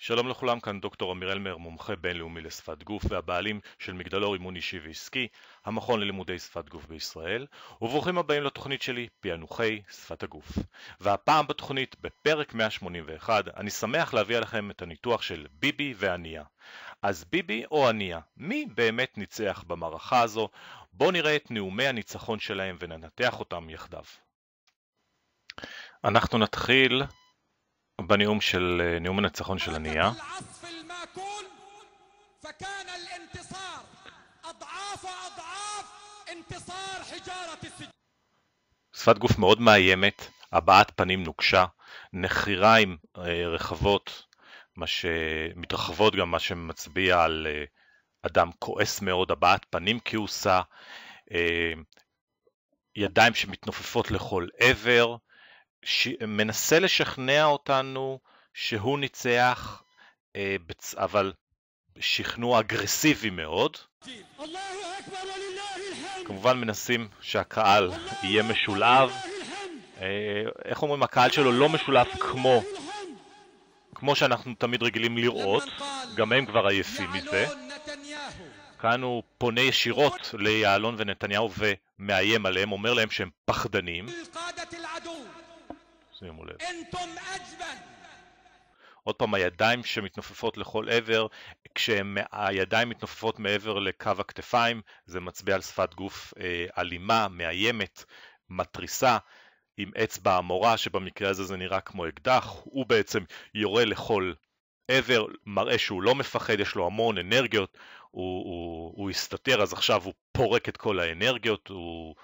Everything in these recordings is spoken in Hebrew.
שלום לכולם, כאן דוקטור אמיר אלמר, מומחה בינלאומי לשפת גוף והבעלים של מגדלור אימון אישי ועסקי, המכון ללימודי שפת גוף בישראל, וברוכים הבאים לתוכנית שלי, פענוחי שפת הגוף. והפעם בתוכנית, בפרק 181, אני שמח להביא לכם את הניתוח של ביבי ואניה. אז ביבי או אניה, מי באמת ניצח במערכה הזו? בואו נראה את נאומי הניצחון שלהם וננתח אותם יחדיו. אנחנו נתחיל בנאום הניצחון של אניה. שפת גוף מאוד מאיימת, הבעת פנים נוקשה, נחיריים רחבות, מתרחבות גם, מה שמצביע על אדם כועס מאוד, הבעת פנים כעוסה, ידיים שמתנופפות לכל עבר, מנסה לשכנע אותנו שהוא ניצח, אבל שכנוע אגרסיבי מאוד. כמובן מנסים שהקהל יהיה משולב. איך אומרים, הקהל שלו לא משולב כמו שאנחנו תמיד רגילים לראות, גם הם כבר עייפים מזה. כאן הוא פונה ישירות ליעלון ונתניהו ומאיים עליהם, אומר להם שהם פחדנים. שימו לב. עוד פעם, הידיים שמתנופפות לכל עבר, כשהידיים מתנופפות מעבר לקו הכתפיים, זה מצביע על שפת גוף אלימה, מאיימת, מטריסה, עם אצבע המורה, שבמקרה הזה זה נראה כמו אקדח, הוא בעצם יורה לכל עבר, מראה שהוא לא מפחד, יש לו המון אנרגיות, הוא הסתתר, אז עכשיו הוא פורק את כל האנרגיות, הוא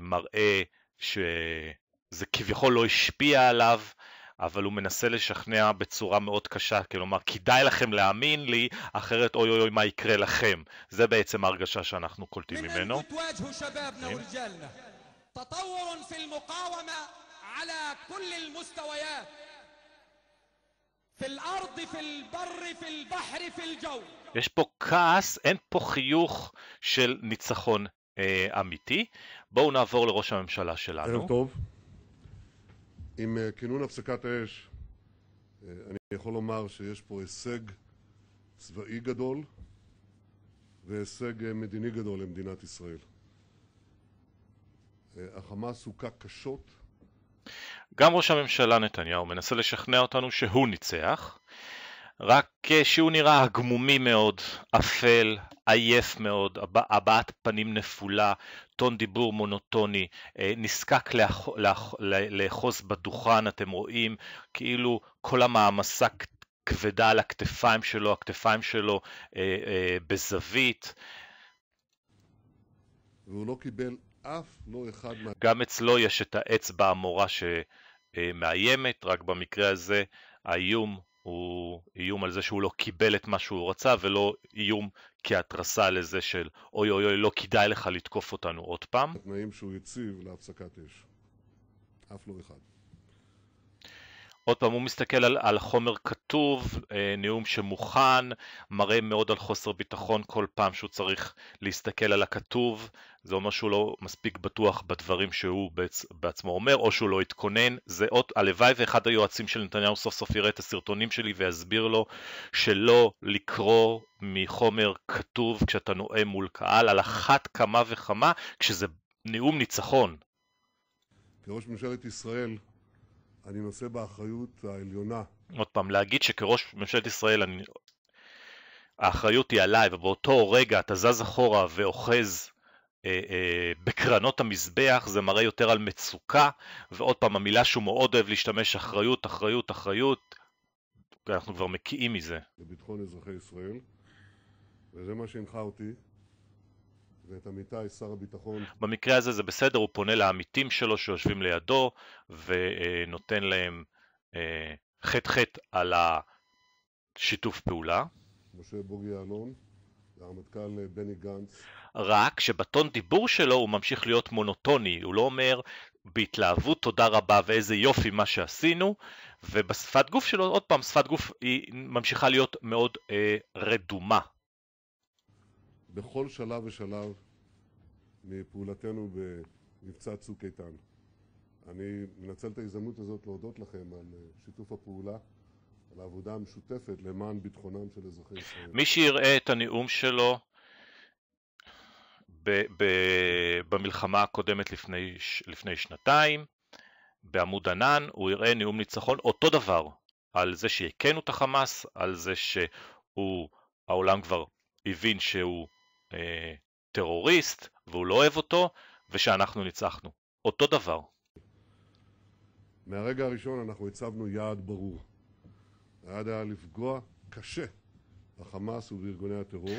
מראה שזה כביכול לא השפיע עליו, אבל הוא מנסה לשכנע בצורה מאוד קשה, כלומר, כדאי לכם להאמין לי, אחרת אוי אוי אוי מה יקרה לכם. זה בעצם ההרגשה שאנחנו קולטים ממנו. תطور في المقاومة على كل المستويات في الأرض في البر في البحر في الجو. יש פה כעס, אין פה חיוך של ניצחון אמיתי. בואו נעבור לראש הממשלה שלנו. ערב טוב. עם כינון הפסקת האש, אני יכול לומר שיש פה הישג צבאי גדול והישג מדיני גדול למדינת ישראל. החמאס הוכה קשות. גם ראש הממשלה נתניהו מנסה לשכנע אותנו שהוא ניצח, רק שהוא נראה הגמומי מאוד, אפל, עייף מאוד, הבעת פנים נפולה, טון דיבור מונוטוני, נזקק לאחוז בדוכן, אתם רואים, כאילו כל המעמסה כבדה על הכתפיים שלו בזווית. והוא לא קיבל אף לא אחד גם אצלו יש את האצבע המורה שמאיימת, רק במקרה הזה האיום הוא איום על זה שהוא לא קיבל את מה שהוא רצה, ולא איום כהתרסה לזה של אוי אוי אוי לא כדאי לך לתקוף אותנו עוד פעם. התנאים שהוא הציב להפסקת אש, אף לא אחד. עוד פעם הוא מסתכל על חומר כתוב, נאום שמוכן, מראה מאוד על חוסר ביטחון כל פעם שהוא צריך להסתכל על הכתוב, זה אומר שהוא לא מספיק בטוח בדברים שהוא בעצמו אומר, או שהוא לא התכונן. זה עוד הלוואי ואחד היועצים של נתניהו סוף סוף יראה את הסרטונים שלי ויסביר לו שלא לקרוא מחומר כתוב כשאתה נואם מול קהל, על אחת כמה וכמה כשזה נאום ניצחון. כראש ממשלת ישראל אני נושא באחריות העליונה. עוד פעם, להגיד שכראש ממשלת ישראל האחריות היא עליי, ובאותו רגע אתה זז אחורה ואוחז בקרנות המזבח, זה מראה יותר על מצוקה, ועוד פעם המילה שהוא מאוד אוהב להשתמש, אחריות, אחריות, אחריות, אנחנו כבר מקיאים מזה. לביטחון אזרחי ישראל, וזה מה שהנחה אותי, ואת עמיתי שר הביטחון. במקרה הזה זה בסדר, הוא פונה לעמיתים שלו שיושבים לידו, ונותן להם חטא על השיתוף פעולה. משה בוגי יעלון, והרמטכ"ל בני גנץ. רק שבטון דיבור שלו הוא ממשיך להיות מונוטוני, הוא לא אומר בהתלהבות תודה רבה ואיזה יופי מה שעשינו, ובשפת גוף שלו, עוד פעם, שפת גוף היא ממשיכה להיות מאוד רדומה. בכל שלב ושלב מפעולתנו במבצע צוק איתן. אני מנצל את ההזדמנות הזאת להודות לכם על שיתוף הפעולה, על העבודה המשותפת למען ביטחונם של אזרחי ישראל. מי שיראה את הנאום שלו במלחמה הקודמת לפני שנתיים, בעמוד ענן, הוא יראה נאום ניצחון אותו דבר, על זה שהכינו את החמאס, על זה שהעולם כבר הבין שהוא טרוריסט, והוא לא אוהב אותו, ושאנחנו ניצחנו. אותו דבר. מהרגע הראשון אנחנו הצבנו יעד ברור. היעד היה לפגוע קשה בחמאס ובארגוני הטרור.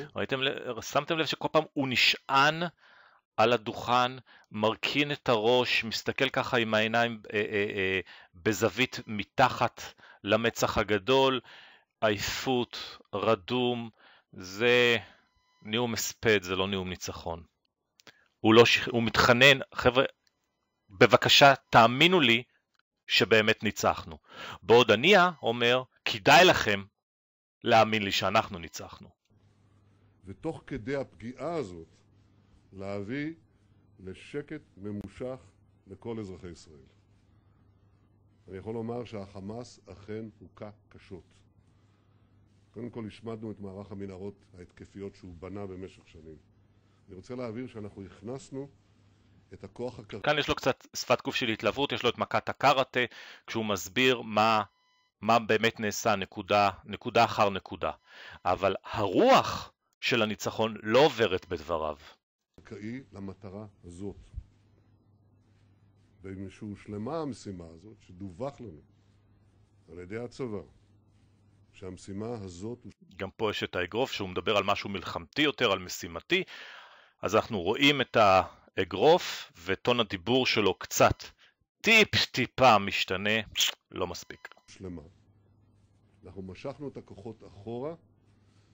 שמתם לב שכל פעם הוא נשען על הדוכן, מרכין את הראש, מסתכל ככה עם העיניים בזווית מתחת למצח הגדול, עייפות, רדום, זה נאום הספד, זה לא נאום ניצחון. הוא מתחנן, חבר'ה, בבקשה תאמינו לי שבאמת ניצחנו. בעוד הנייה אומר, כדאי לכם להאמין לי שאנחנו ניצחנו. ותוך כדי הפגיעה הזאת, להביא לשקט ממושך לכל אזרחי ישראל. אני יכול לומר שהחמאס אכן הוכה קשות. קודם כל השמדנו את מערך המנהרות ההתקפיות שהוא בנה במשך שנים. אני רוצה להעביר שאנחנו הכנסנו את הכוח כאן יש לו קצת שפת גוף של התלהבות, יש לו את מכת הקראטה, כשהוא מסביר מה באמת נעשה נקודה אחר נקודה. אבל הרוח של הניצחון לא עוברת בדבריו. קראי למטרה הזאת. ושהושלמה המשימה הזאת, שדווח לנו על ידי הצבא, שהמשימה הזאת... גם פה יש את האגרוף שהוא מדבר על משהו מלחמתי יותר, על משימתי, אז אנחנו רואים את האגרוף וטון הדיבור שלו קצת טיפה משתנה, לא מספיק. שלמה. אנחנו משכנו את הכוחות אחורה,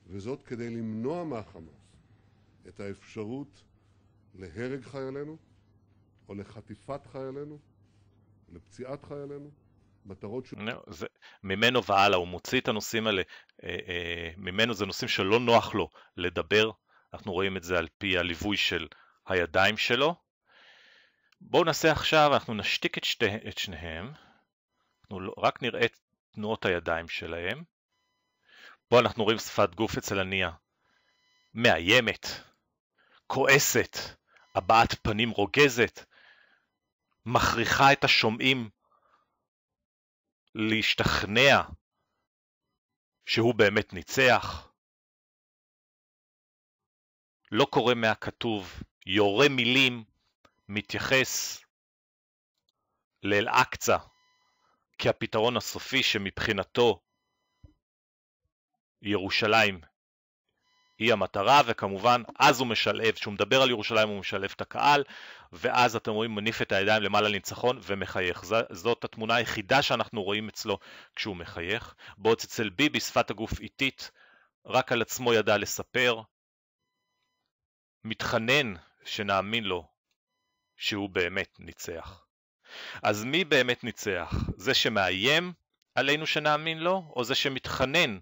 וזאת כדי למנוע מהחמאס את האפשרות להרג חיילינו, או לחטיפת חיילינו, לפציעת חיילינו, מטרות ממנו והלאה, הוא מוציא את הנושאים האלה, ממנו זה נושאים שלא נוח לו לדבר, אנחנו רואים את זה על פי הליווי של הידיים שלו. בואו נעשה עכשיו, אנחנו נשתיק את שניהם, אנחנו רק נראה את תנועות הידיים שלהם. פה אנחנו רואים שפת גוף אצל הנייה, מאיימת, כועסת, הבעת פנים רוגזת, מכריחה את השומעים להשתכנע שהוא באמת ניצח. לא קורא מהכתוב, יורה מילים, מתייחס לאל-אקצה כהפתרון הסופי שמבחינתו ירושלים היא המטרה, וכמובן אז הוא משלב, כשהוא מדבר על ירושלים הוא משלב את הקהל, ואז אתם רואים מניף את הידיים למעלה לניצחון ומחייך. זאת התמונה היחידה שאנחנו רואים אצלו כשהוא מחייך. בעוד אצל ביבי שפת הגוף איטית, רק על עצמו ידע לספר, מתחנן שנאמין לו שהוא באמת ניצח. אז מי באמת ניצח? זה שמאיים עלינו שנאמין לו, או זה שמתחנן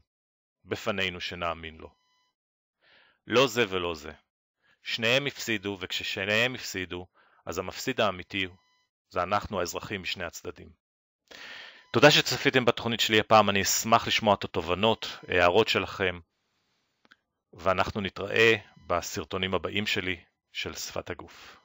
בפנינו שנאמין לו? לא זה ולא זה. שניהם הפסידו, וכששניהם הפסידו, אז המפסיד האמיתי זה אנחנו האזרחים משני הצדדים. תודה שצפיתם בתוכנית שלי הפעם, אני אשמח לשמוע את התובנות, הערות שלכם, ואנחנו נתראה בסרטונים הבאים שלי של שפת הגוף.